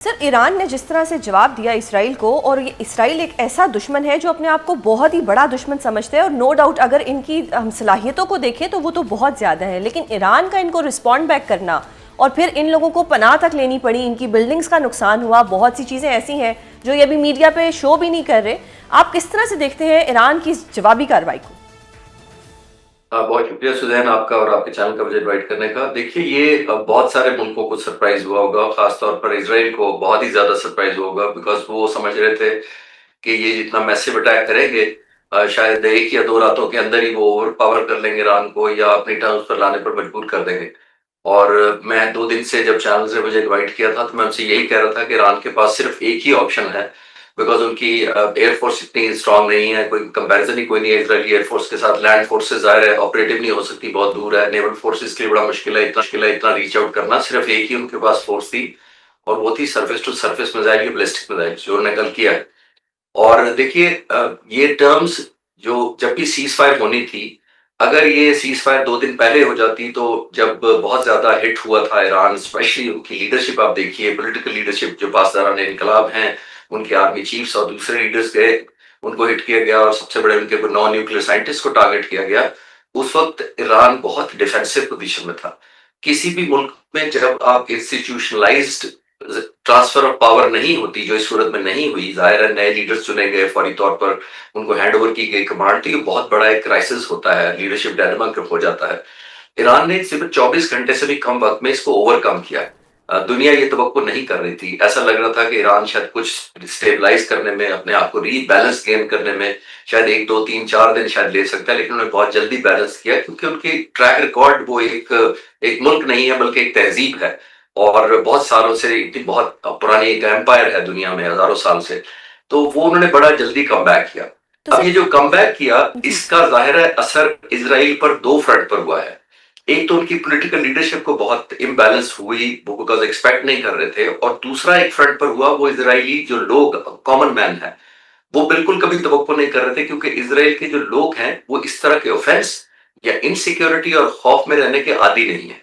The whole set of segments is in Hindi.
सर, ईरान ने जिस तरह से जवाब दिया इसराइल को, और ये इसराइल एक ऐसा दुश्मन है जो अपने आप को बहुत ही बड़ा दुश्मन समझते हैं, और नो डाउट अगर इनकी हम सलाहियतों को देखें तो वो तो बहुत ज़्यादा है, लेकिन ईरान का इनको रिस्पॉन्ड बैक करना और फिर इन लोगों को पनाह तक लेनी पड़ी, इनकी बिल्डिंग्स का नुकसान हुआ, बहुत सी चीज़ें ऐसी हैं जो ये अभी मीडिया पे शो भी नहीं कर रहे। आप किस तरह से देखते हैं ईरान की जवाबी कार्रवाई को? बहुत शुक्रिया सुजैन आपका और आपके चैनल का मुझे इनवाइट करने का। देखिए ये बहुत सारे मुल्कों को सरप्राइज हुआ होगा, खासतौर पर इसराइल को बहुत ही ज्यादा सरप्राइज हुआ होगा, बिकॉज वो समझ रहे थे कि ये जितना मैसिव अटैक करेंगे शायद एक या दो रातों के अंदर ही वो ओवर पावर कर लेंगे ईरान को या अपनी टर्म्स पर लाने पर मजबूर कर देंगे। और मैं 2 दिन से जब चैनल से मुझे इन्वाइट किया था तो मैं उनसे यही कह रहा था कि ईरान के पास सिर्फ एक ही ऑप्शन है, बिकॉज उनकी एयरफोर्स इतनी स्ट्रांग नहीं है, कोई कंपैरिजन ही कोई नहीं है इसराइली एयरफोर्स के साथ। लैंड फोर्सेस जाहिर है ऑपरेटिव नहीं हो सकती, बहुत दूर है। नेवल फोर्सेस के लिए बड़ा मुश्किल है, इतना रीच आउट करना। सिर्फ एक ही उनके पास फोर्स थी और वो थी सरफेस टू सरफेस मिसाइल, ये बैलिस्टिक मिसाइल जो उन्होंने कल किया है। और देखिए ये टर्म्स जो जब भी सीज फायर होनी थी, अगर ये सीज फायर 2 दिन पहले हो जाती, तो जब बहुत ज्यादा हिट हुआ था ईरान, स्पेशली उनकी लीडरशिप आप देखिए, पॉलिटिकल लीडरशिप जो पासदारान इनकलाब हैं, उनके आर्मी चीफ्स और दूसरे लीडर्स गए, उनको हिट किया गया और सबसे बड़े उनके 9 न्यूक्लियर साइंटिस्ट को टारगेट किया गया। उस वक्त ईरान बहुत डिफेंसिव पोजीशन में था। किसी भी मुल्क में जब आप इंस्टीट्यूशनलाइज्ड ट्रांसफर ऑफ पावर नहीं होती, जो इस सूरत में नहीं हुई, जाहिर है नए लीडर्स चुने गए, फौरी तौर पर उनको हैंड ओवर की गई कमांड, तो ये बहुत बड़ा एक क्राइसिस होता है, लीडरशिप डायलेमा हो जाता है। ईरान ने सिर्फ 24 घंटे से भी कम वक्त में इसको ओवरकम किया है। दुनिया ये तवक्को नहीं कर रही थी, ऐसा लग रहा था कि ईरान शायद कुछ स्टेबलाइज करने में, अपने आप को रीबैलेंस गेन करने में शायद 1 2 3 4 दिन शायद ले सकता है, लेकिन उन्होंने बहुत जल्दी बैलेंस किया, क्योंकि उनकी ट्रैक रिकॉर्ड वो एक मुल्क नहीं है बल्कि एक तहजीब है, और बहुत सालों से इतनी बहुत पुरानी एक एम्पायर है दुनिया में, हजारों साल से। तो वो उन्होंने बड़ा जल्दी कम बैक किया। तो अब ये जो कम बैक किया, जी, इसका जाहिर है असर इसराइल पर 2 फ्रंट पर हुआ है। एक तो उनकी पॉलिटिकल लीडरशिप को बहुत इम्बैलेंस हुई, वो बिकॉज एक्सपेक्ट नहीं कर रहे थे, और दूसरा एक फ्रंट पर हुआ, वो इसराइली जो लोग, कॉमन मैन है, वो बिल्कुल कभी तवक्को नहीं कर रहे थे, क्योंकि इसराइल के जो लोग हैं वो इस तरह के ऑफेंस या इनसिक्योरिटी और खौफ में रहने के आदी नहीं है।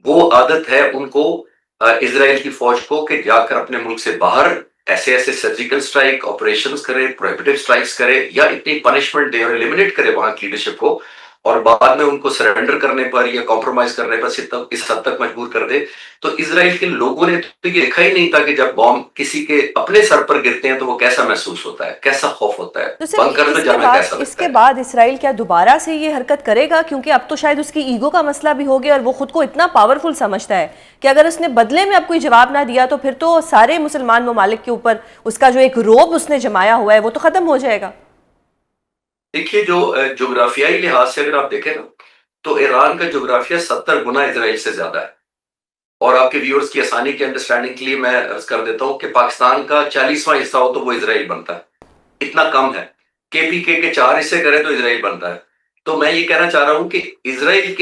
वो आदत है उनको, इसराइल की फौज को, कि जाकर अपने मुल्क से बाहर ऐसे ऐसे सर्जिकल स्ट्राइक ऑपरेशंस करे, प्रोहिबिटिव स्ट्राइक्स करे, या इतनी पनिशमेंट दे और एलिमिनेट करे वहां की लीडरशिप को, और बाद में उनको सरेंडर करने पर या कॉम्प्रोमाइज करने पर इस हद तक मजबूर कर दे। तो इसराइल के लोगों ने तो ये देखा ही नहीं था कि जब बॉम्ब किसी के अपने सर पर गिरते हैं तो वो कैसा महसूस होता है, कैसा खौफ होता है, तो सर बंकर में जाना कैसा लगता इसके है। बाद इसराइल क्या दोबारा से ये हरकत करेगा? क्योंकि अब तो शायद उसकी ईगो का मसला भी हो गया, और वो खुद को इतना पावरफुल समझता है कि अगर उसने बदले में अब कोई जवाब ना दिया तो फिर तो सारे मुसलमान ममालिक के ऊपर उसका जो एक रोब उसने जमाया हुआ है वो तो खत्म हो जाएगा। देखिए जो जोग्राफियाई लिहाज से अगर आप देखें ना, तो ईरान का जोग्राफिया 70 गुना इसराइल से ज्यादा है। और आपके व्यूअर्स की आसानी के अंडरस्टैंडिंग के लिए मैं अर्ज कर देता हूं कि पाकिस्तान का 40वां हिस्सा हो तो वो इसराइल बनता है, इतना कम है। केपीके के 4 हिस्से करें तो इसराइल बनता है। तो मैं ये कहना चाह रहा हूं कि इसराइल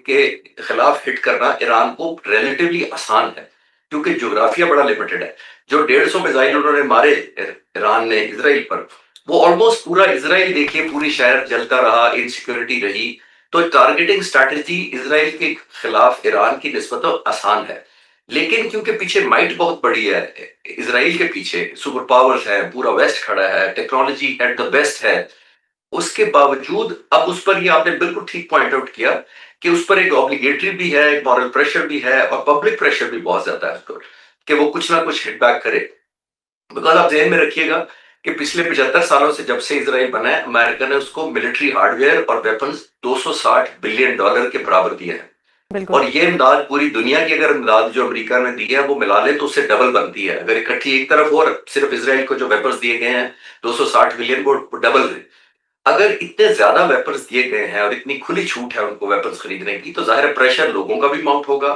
के खिलाफ हिट करना ईरान को रिलेटिवली आसान है, क्योंकि जोग्राफिया बड़ा लिमिटेड है। जो 150 मिसाइल उन्होंने मारे ईरान ने इसराइल पर, वो ऑलमोस्ट पूरा इसराइल देखिए, पूरी शहर जलता रहा, इनसिक्योरिटी रही। तो टारगेटिंग स्ट्रैटेजी इसराइल के खिलाफ ईरान की निस्बत आसान है, लेकिन क्योंकि पीछे माइट बहुत बड़ी है, इसराइल के पीछे सुपर पावर्स है, पूरा वेस्ट खड़ा है, टेक्नोलॉजी एट द बेस्ट है, उसके बावजूद अब उस पर, ये आपने बिल्कुल ठीक पॉइंट आउट किया कि उस पर एक ऑब्लिगेटरी भी है, एक मॉरल प्रेशर भी है, और पब्लिक प्रेशर भी बहुत ज्यादा है उस पर, कि वो कुछ ना कुछ हिट बैक करे। बिकॉज आप ध्यान में रखिएगा कि पिछले 75 सालों से जब से इसराइल बना है, अमेरिका ने उसको मिलिट्री हार्डवेयर और वेपन्स 260 बिलियन डॉलर के बराबर दिए हैं। बिल्कुल। और ये इमदाद पूरी दुनिया की अगर इमदाद जो अमेरिका ने दी है वो मिला ले तो उससे डबल बनती है। अगर इकट्ठी एक तरफ हो, और सिर्फ इसराइल को जो वेपन्स दिए गए हैं 260 बिलियन, वो डबल है। अगर इतने ज्यादा वेपन्स दिए गए हैं और इतनी खुली छूट है उनको वेपन्स खरीदने की, तो जाहिर प्रेशर लोगों का भी माउंट होगा।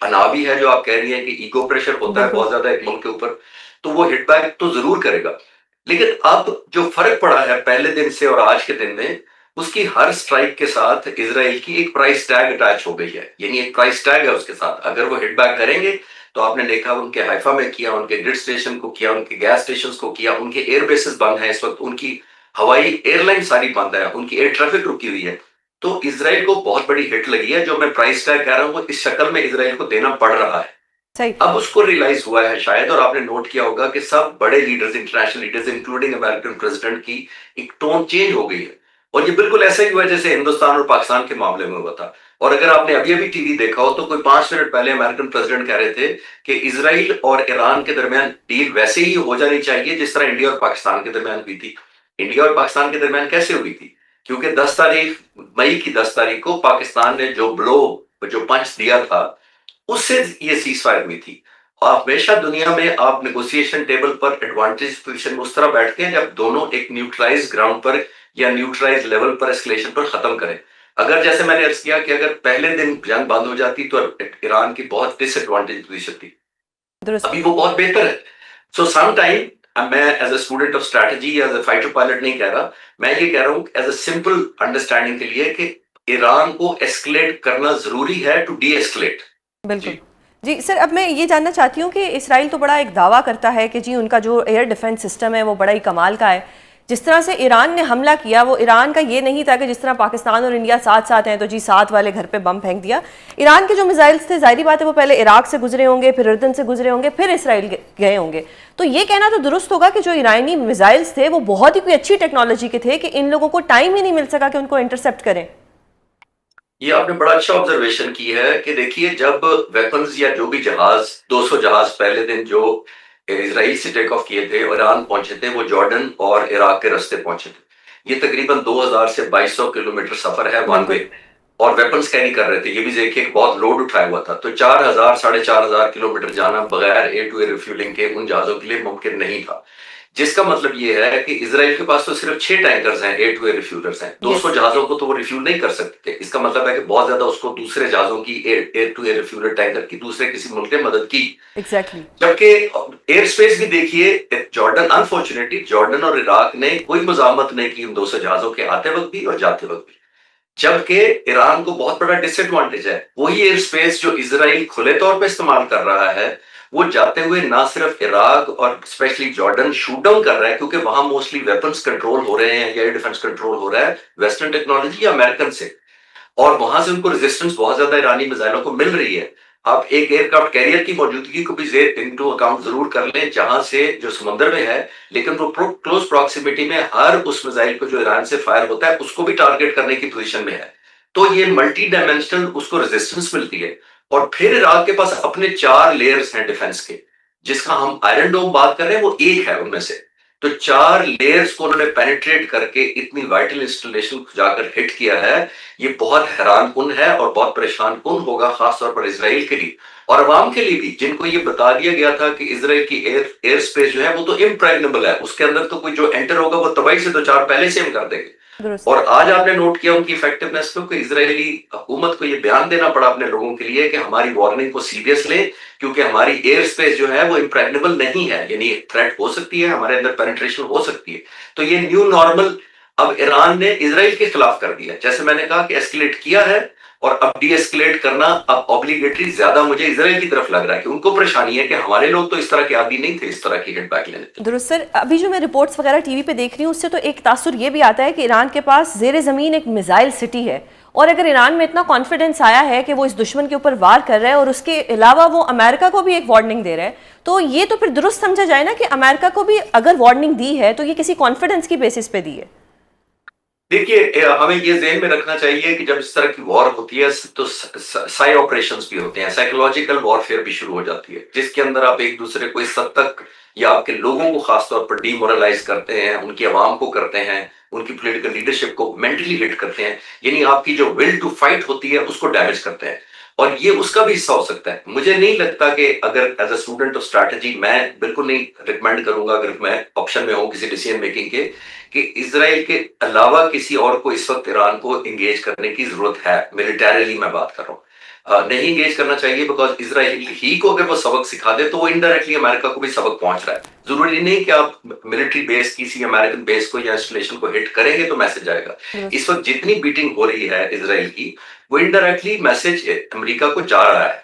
अना भी है जो आप कह रही हैं कि ईगो प्रेशर होता है बहुत ज्यादा एक मुल्क के ऊपर, तो वो हिट बैक तो जरूर करेगा। लेकिन अब जो फर्क पड़ा है पहले दिन से और आज के दिन में, उसकी हर स्ट्राइक के साथ इसराइल की एक प्राइस टैग अटैच हो गई है, यानी एक प्राइस टैग है उसके साथ। अगर वो हिट बैक करेंगे तो आपने देखा उनके हाइफा में किया, उनके ग्रिड स्टेशन को किया, उनके गैस स्टेशन को किया, उनके एयर बेसिस बंद है इस वक्त, उनकी हवाई एयरलाइन सारी बंद है, उनकी एयर ट्रैफिक रुकी हुई है। तो इसराइल को बहुत बड़ी हिट लगी है। जो मैं प्राइस टैग कह रहा हूँ वो इस शक्ल में इसराइल को देना पड़ रहा है। सही। अब उसको रियलाइज हुआ है शायद, और आपने नोट किया होगा कि सब बड़े leaders, international leaders including American president की एक टोन चेंज हो गई है। और ये बिल्कुल ऐसा ही हुआ जैसे हिंदुस्तान और पाकिस्तान के मामले में हुआ था। और अगर आपने अभी अभी टीवी देखा हो तो कोई 5 मिनट पहले अमेरिकन प्रेसिडेंट कह रहे थे कि इसराइल और ईरान के दरमियान डील वैसे ही हो जानी चाहिए जिस तरह इंडिया और पाकिस्तान के दरमियान हुई थी। इंडिया और पाकिस्तान के दरमियान कैसे हुई थी? क्योंकि 10 तारीख, मई की 10 तारीख को पाकिस्तान ने जो पंच दिया था, उससे ये सीज फायर हुई थी। आप हमेशा दुनिया में आप नेगोशिएशन टेबल पर एडवांटेज पोजीशन में उस तरह बैठते हैं जब दोनों एक न्यूट्रलाइज ग्राउंड पर या न्यूट्रलाइज लेवल पर एस्केलेशन पर खत्म करें। अगर जैसे मैंने अर्ज किया कि अगर पहले दिन जंग बंद हो जाती तो ईरान की बहुत डिसएडवांटेज पोजीशन थी, दुरुस्त। अभी वो बहुत बेहतर है। सो सम टाइम मैं as a student of strategy, as a fighter pilot नहीं कह रहा, मैं ये कह रहा हूँ एज अ सिंपल अंडरस्टैंडिंग के लिए कि ईरान को एस्केलेट करना जरूरी है टू डी एस्केलेट। बिल्कुल। जी। जी सर, अब मैं ये जानना चाहती हूँ कि इसराइल तो बड़ा एक दावा करता है कि जी उनका जो एयर डिफेंस सिस्टम है वो बड़ा ही कमाल का है। जिस तरह से ईरान ने हमला किया वो ईरान का ये नहीं था कि जिस तरह पाकिस्तान और इंडिया साथ साथ हैं तो जी साथ वाले घर पे बम फेंक दिया। ईरान के जो मिसाइल्स थे, जाहिर बात है वो पहले इराक से गुजरे होंगे, फिर उर्दन से गुजरे होंगे, फिर इसराइल गए होंगे। तो ये कहना तो दुरुस्त होगा कि जो ईरानी मिसाइल्स थे वो बहुत ही कोई अच्छी टेक्नोलॉजी के थे कि इन लोगों को टाइम ही नहीं मिल सका कि उनको इंटरसेप्ट करें। ये आपने बड़ा अच्छा ऑब्जर्वेशन की है कि देखिए, जब वेपन्स या जो भी जहाज, 200 जहाज पहले दिन जो इसराइल से टेक ऑफ किए थे, ईरान पहुंचे थे, वो जॉर्डन और इराक के रास्ते पहुंचे थे। ये तकरीबन 2000 से 2200 किलोमीटर सफर है वन बिल्कुल। वे। और वेपन्स कैरी कर रहे थे, ये भी देखिए बहुत लोड उठाया हुआ था। तो 4000 4500 किलोमीटर जाना बगैर ए टू ए रिफ्यूलिंग के उन जहाजों के लिए मुमकिन नहीं था। जिसका मतलब ये है कि इसराइल के पास तो सिर्फ 6 टैंकर्स हैं, ए टू ए रिफ्यूलर्स हैं। यस। 200 जहाजों को तो वो रिफ्यूल नहीं कर सकते। इसका मतलब है कि बहुत ज्यादा उसको दूसरे जहाजों की, air to air refueler tanker की, दूसरे किसी मुल्क ने मदद की। एग्जैक्टली। जबकि एयर स्पेस भी देखिए, जॉर्डन, अनफॉर्चुनेटली जॉर्डन और इराक ने कोई मजामत नहीं की उन 200 जहाजों के आते वक्त भी और जाते वक्त भी। जबकि ईरान को बहुत बड़ा डिसएडवांटेज है, वही एयर स्पेस जो इसराइल खुले तौर पे इस्तेमाल कर रहा है, वो जाते हुए ना सिर्फ इराक और स्पेशली जॉर्डन शूट डाउन कर रहा है, क्योंकि वहां मोस्टली वेपन्स कंट्रोल हो रहे हैं या एयर डिफेंस कंट्रोल हो रहा है वेस्टर्न टेक्नोलॉजी या अमेरिकन से। और वहां से उनको रेजिस्टेंस बहुत ज्यादा ईरानी मिसाइलों को मिल रही है। आप एक एयरक्राफ्ट कैरियर की मौजूदगी को भी इनटू अकाउंट जरूर कर लें, जहां से जो समुद्र में है, लेकिन वो क्लोज प्रॉक्सिमिटी में हर उस मिसाइल को जो ईरान से फायर होता है उसको भी टारगेट करने की पोजीशन में है। तो ये मल्टी डायमेंशनल उसको रेजिस्टेंस मिलती है। और फिर इराक के पास अपने 4 लेयर्स हैं डिफेंस के, जिसका हम आयरन डोम बात कर रहे हैं, वो एक है उनमें से। तो 4 लेयर्स को उन्होंने पेनिट्रेट करके इतनी वाइटल इंस्टॉलेशन जाकर हिट किया है। ये बहुत हैरान कुन है और बहुत परेशान कुन होगा, खासतौर पर इसराइल के लिए और अवाम के लिए भी, जिनको ये बता दिया गया था कि इसराइल की एयर स्पेस जो है वो तो इम्प्रेग्नेबल है, उसके अंदर तो कोई जो एंटर होगा वो तबाही से 2 4 पहले से हम कर देंगे। दुरुस्त। और आज आपने नोट किया उनकी इफेक्टिवनेस को, कि इजरायली हुकूमत को ये बयान देना पड़ा अपने लोगों के लिए कि हमारी वार्निंग को सीरियस लें, क्योंकि हमारी एयर स्पेस जो है वो इम्प्रेग्नेबल नहीं है, यानी थ्रेट हो सकती है, हमारे अंदर पेनिट्रेशन हो सकती है। तो ये न्यू नॉर्मल अब ईरान ने इसराइल के खिलाफ कर दिया। जैसे मैंने कहा कि एस्केलेट किया है, और अब डी एस्केलेट करना अब ऑब्लिगेटरी ज्यादा मुझे इसराइल की तरफ लग रहा है, कि उनको परेशानी है कि हमारे लोग तो इस तरह के आदी नहीं थे इस तरह की हिट बैक लेने। दुरुस्त सर, अभी जो मैं रिपोर्ट्स वगैरह टीवी पे देख रही हूँ उससे तो एक तासुर ये भी आता है कि ईरान के पास ज़ेर ज़मीन एक मिसाइल सिटी है। और अगर ईरान में इतना कॉन्फिडेंस आया है कि वो इस दुश्मन के ऊपर वार कर रहा है और उसके अलावा वो अमेरिका को भी एक वार्निंग दे रहा है, तो ये तो फिर दुरुस्त समझा जाए ना कि अमेरिका को भी अगर वार्निंग दी है तो ये किसी कॉन्फिडेंस की बेसिस पे दी है। देखिए, हमें ये ज़हन में रखना चाहिए कि जब इस तरह की वॉर होती है तो साइ ऑपरेशंस भी होते हैं, साइकोलॉजिकल वॉरफेयर भी शुरू हो जाती है, जिसके अंदर आप एक दूसरे को इस हद तक या आपके लोगों को खासतौर पर डीमोरलाइज करते हैं, उनकी आवाम को करते हैं, उनकी पॉलिटिकल लीडरशिप को मेंटली हिट करते हैं, यानी आपकी जो विल टू फाइट होती है उसको डैमेज करते हैं। और ये उसका भी हिस्सा हो सकता है। मुझे नहीं लगता कि अगर as a student of strategy, मैं बिल्कुल नहीं रिकमेंड करूंगा अगर मैं ऑप्शन में हूं किसी डिसीजन मेकिंग के, कि इसराइल के अलावा किसी और को इस वक्त ईरान को इंगेज करने की जरूरत है। मिलिटरीली मैं बात कर रहा हूँ, नहीं इंगेज करना चाहिए, बिकॉज इसराइल ही को अगर वो सबक सिखा दे तो वो इनडायरेक्टली अमेरिका को भी सबक पहुंच रहा है। जरूरी नहीं कि आप मिलिट्री बेस किसी अमेरिकन बेस को या इंस्टॉलेशन को हिट करेंगे तो मैसेज आएगा। इस वक्त जितनी बीटिंग हो रही है इसराइल की, वो इनडायरेक्टली मैसेज अमेरिका को जा रहा है।